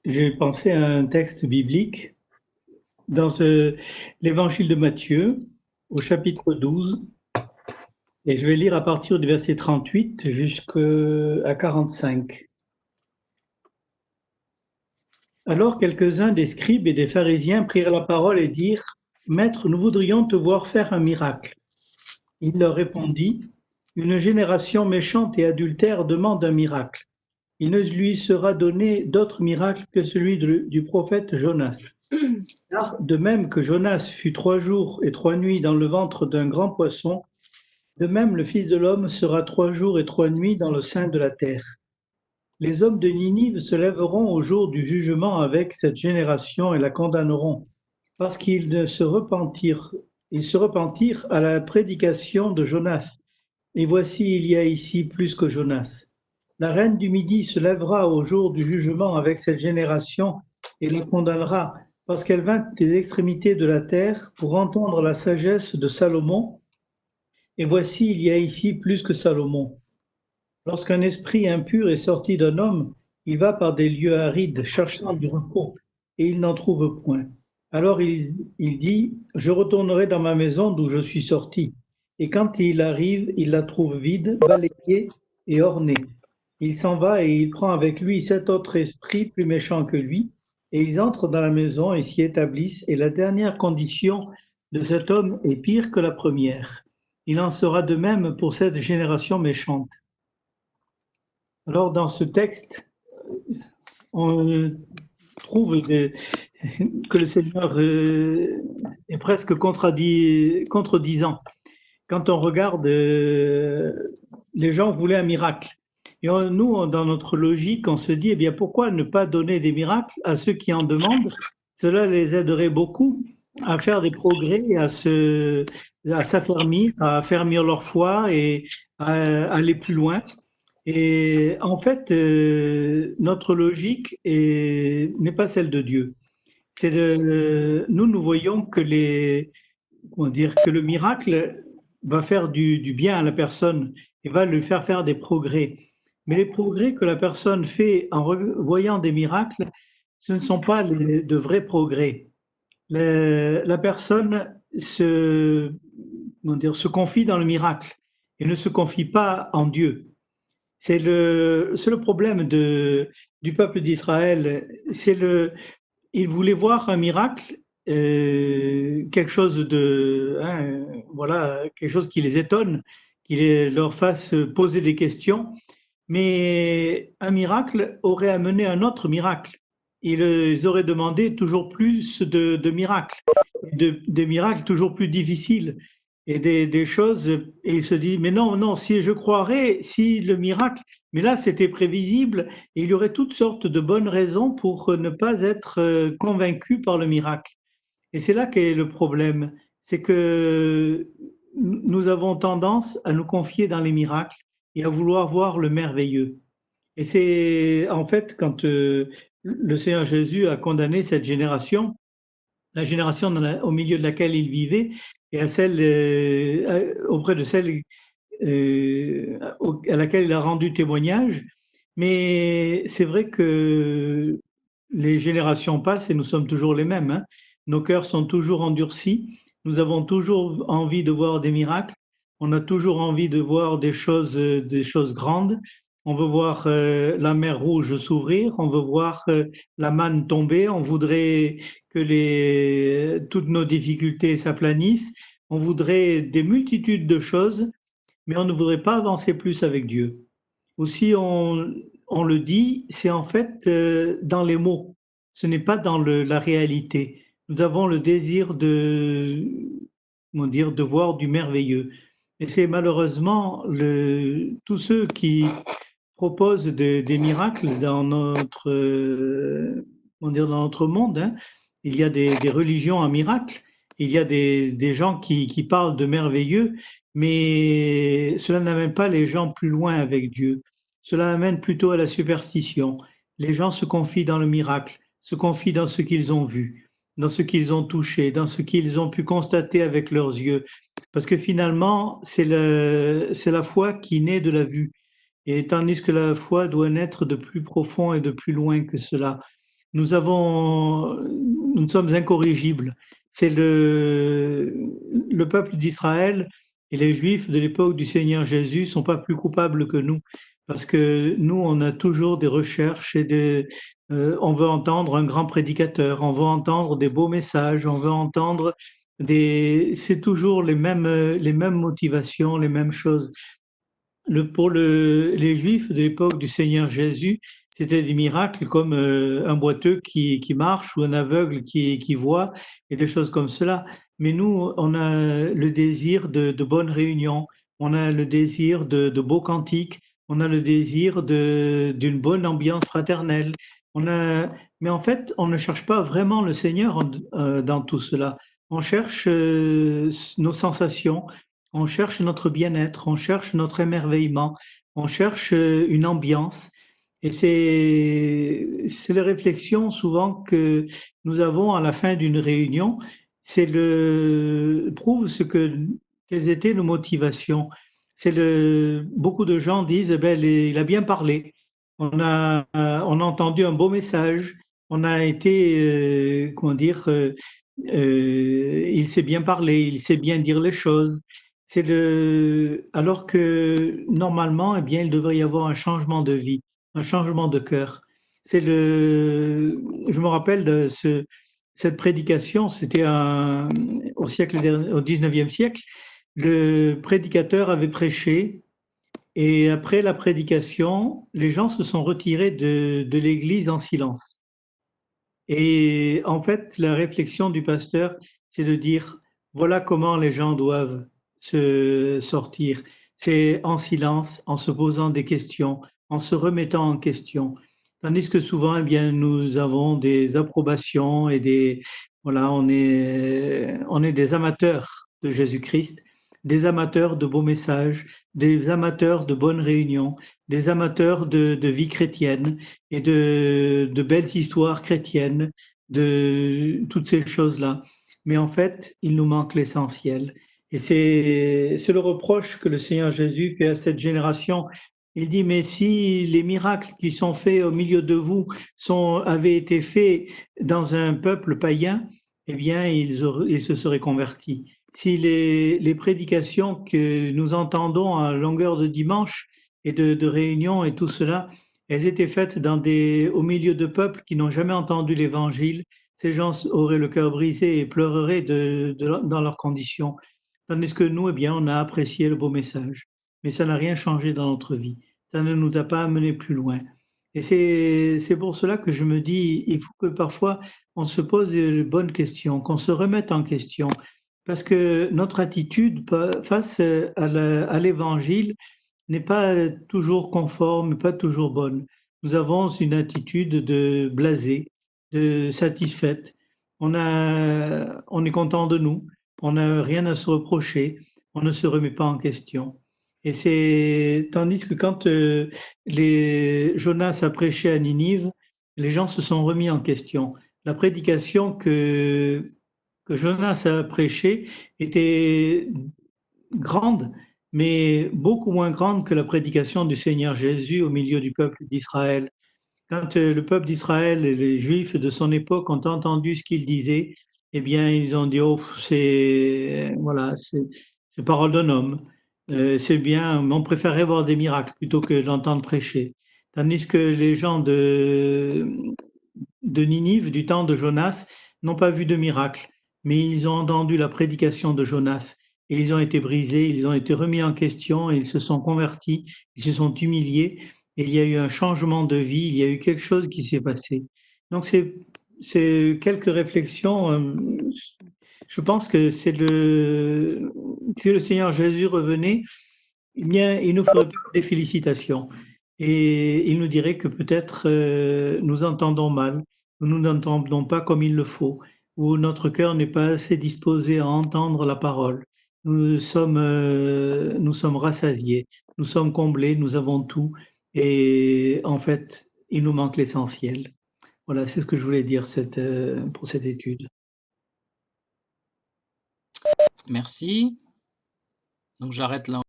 j'ai pensé à un texte biblique dans l'évangile de Matthieu, au chapitre 12, et je vais lire à partir du verset 38 jusqu'à 45. Alors quelques-uns des scribes et des pharisiens prirent la parole et dirent: Maître, nous voudrions te voir faire un miracle. Il leur répondit: Une génération méchante et adultère demande un miracle. Il ne lui sera donné d'autre miracle que celui du prophète Jonas. Car de même que Jonas fut 3 jours et 3 nuits dans le ventre d'un grand poisson, de même le Fils de l'homme sera 3 jours et 3 nuits dans le sein de la terre. Les hommes de Ninive se lèveront au jour du jugement avec cette génération et la condamneront, parce qu'ils se repentirent à la prédication de Jonas. Et voici, il y a ici plus que Jonas. La reine du Midi se lèvera au jour du jugement avec cette génération et la condamnera, parce qu'elle vint des extrémités de la terre pour entendre la sagesse de Salomon. Et voici, il y a ici plus que Salomon. Lorsqu'un esprit impur est sorti d'un homme, il va par des lieux arides, cherchant du repos, et il n'en trouve point. Alors il dit: Je retournerai dans ma maison d'où je suis sorti. Et quand il arrive, il la trouve vide, balayée et ornée. Il s'en va et il prend avec lui 7 autres esprits plus méchants que lui, et ils entrent dans la maison et s'y établissent, et la dernière condition de cet homme est pire que la première. Il en sera de même pour cette génération méchante. Alors, dans ce texte, on trouve que le Seigneur est presque contredisant. Quand on regarde, les gens voulaient un miracle. Et nous, dans notre logique, on se dit, eh bien, pourquoi ne pas donner des miracles à ceux qui en demandent? Cela les aiderait beaucoup à faire des progrès, à s'affermir, à affermir leur foi et à aller plus loin. Et en fait, notre logique n'est pas celle de Dieu. Nous voyons que le miracle va faire du bien à la personne et va lui faire faire des progrès. Mais les progrès que la personne fait en voyant des miracles, ce ne sont pas de vrais progrès. La personne se confie dans le miracle et ne se confie pas en Dieu. C'est le problème du peuple d'Israël. Ils voulaient voir un miracle, quelque chose voilà, quelque chose qui les étonne, leur fasse poser des questions. Mais un miracle aurait amené un autre miracle. Ils auraient demandé toujours plus de miracles, des miracles toujours plus difficiles et des choses. Et il se dit, mais non, non, si je croirais, si le miracle, mais là c'était prévisible, et il y aurait toutes sortes de bonnes raisons pour ne pas être convaincu par le miracle. Et c'est là qu'est le problème, c'est que nous avons tendance à nous confier dans les miracles et à vouloir voir le merveilleux. Et c'est en fait quand le Seigneur Jésus a condamné cette génération, la génération au milieu de laquelle il vivait, et auprès de celle à laquelle il a rendu témoignage. Mais c'est vrai que les générations passent et nous sommes toujours les mêmes, hein. Nos cœurs sont toujours endurcis. Nous avons toujours envie de voir des miracles. On a toujours envie de voir des choses grandes. On veut voir la mer Rouge s'ouvrir. On veut voir la manne tomber. On voudrait que toutes nos difficultés s'aplanissent. On voudrait des multitudes de choses, mais on ne voudrait pas avancer plus avec Dieu. Aussi, on le dit, c'est en fait dans les mots, ce n'est pas dans la réalité. Nous avons le désir de voir du merveilleux. Et c'est malheureusement tous ceux qui proposent des miracles dans dans notre monde, hein. Il y a des religions à miracles, il y a des gens qui parlent de merveilleux, mais cela n'amène pas les gens plus loin avec Dieu. Cela amène plutôt à la superstition. Les gens se confient dans le miracle, se confient dans ce qu'ils ont vu, dans ce qu'ils ont touché, dans ce qu'ils ont pu constater avec leurs yeux. Parce que finalement, c'est la foi qui naît de la vue. Et tandis que la foi doit naître de plus profond et de plus loin que cela. nous sommes incorrigibles. C'est le peuple d'Israël et les Juifs de l'époque du Seigneur Jésus sont pas plus coupables que nous, parce que nous, on a toujours des recherches on veut entendre un grand prédicateur, on veut entendre des beaux messages, on veut entendre c'est toujours les mêmes motivations, les mêmes choses. Les Juifs de l'époque du Seigneur Jésus, c'était des miracles comme un boiteux qui marche ou un aveugle qui voit et des choses comme cela. Mais nous, on a le désir de bonnes réunions, on a le désir de beaux cantiques, on a le désir d'une bonne ambiance fraternelle. On a, mais en fait, on ne cherche pas vraiment le Seigneur dans tout cela. On cherche nos sensations, on cherche notre bien-être, on cherche notre émerveillement, on cherche une ambiance. Et c'est les réflexions souvent que nous avons à la fin d'une réunion. Prouve quelles étaient nos motivations. Beaucoup de gens disent, eh ben, il a bien parlé. On a entendu un beau message. On a été, comment dire, il sait bien parler, il sait bien dire les choses. Alors que normalement, eh bien, il devrait y avoir un changement de vie, un changement de cœur. Je me rappelle cette prédication, c'était au 19e siècle. Le prédicateur avait prêché et après la prédication, les gens se sont retirés de l'église en silence. Et en fait, la réflexion du pasteur, c'est de dire, voilà comment les gens doivent se sortir. C'est en silence, en se posant des questions, en se remettant en question. Tandis que souvent, eh bien, nous avons des approbations voilà, on est des amateurs de Jésus-Christ, des amateurs de beaux messages, des amateurs de bonnes réunions, des amateurs de vie chrétienne et de belles histoires chrétiennes, de toutes ces choses-là. Mais en fait, il nous manque l'essentiel. Et c'est le reproche que le Seigneur Jésus fait à cette génération. Il dit, mais si les miracles qui sont faits au milieu de vous avaient été faits dans un peuple païen, eh bien, ils se seraient convertis. Si les prédications que nous entendons à longueur de dimanche et de réunions et tout cela, elles étaient faites au milieu de peuples qui n'ont jamais entendu l'Évangile. Ces gens auraient le cœur brisé et pleureraient dans leurs conditions. Tandis que nous, eh bien, on a apprécié le beau message. Mais ça n'a rien changé dans notre vie. Ça ne nous a pas amené plus loin. Et c'est pour cela que je me dis, il faut que parfois on se pose de bonnes questions, qu'on se remette en question. Parce que notre attitude face à l'Évangile n'est pas toujours conforme, pas toujours bonne. Nous avons une attitude de blasé, de satisfaite. On est content de nous, on n'a rien à se reprocher, on ne se remet pas en question. Et c'est tandis que quand les Jonas a prêché à Ninive, les gens se sont remis en question. La prédication que Jonas a prêchée était grande, mais beaucoup moins grande que la prédication du Seigneur Jésus au milieu du peuple d'Israël. Quand le peuple d'Israël et les Juifs de son époque ont entendu ce qu'il disait, eh bien, ils ont dit, oh, voilà, c'est parole d'un homme. C'est bien, on préférerait voir des miracles plutôt que d'entendre prêcher. Tandis que les gens de Ninive, du temps de Jonas, n'ont pas vu de miracle, mais ils ont entendu la prédication de Jonas et ils ont été brisés, ils ont été remis en question, et ils se sont convertis, ils se sont humiliés et il y a eu un changement de vie, il y a eu quelque chose qui s'est passé. Donc c'est quelques réflexions. Je pense que si le Seigneur Jésus revenait, eh bien, il nous ferait des félicitations et il nous dirait que peut-être nous entendons mal, ou nous n'entendons pas comme il le faut, ou notre cœur n'est pas assez disposé à entendre la parole. Nous sommes rassasiés, nous sommes comblés, nous avons tout, et en fait, il nous manque l'essentiel. Voilà, c'est ce que je voulais dire pour cette étude. Merci. Donc j'arrête là.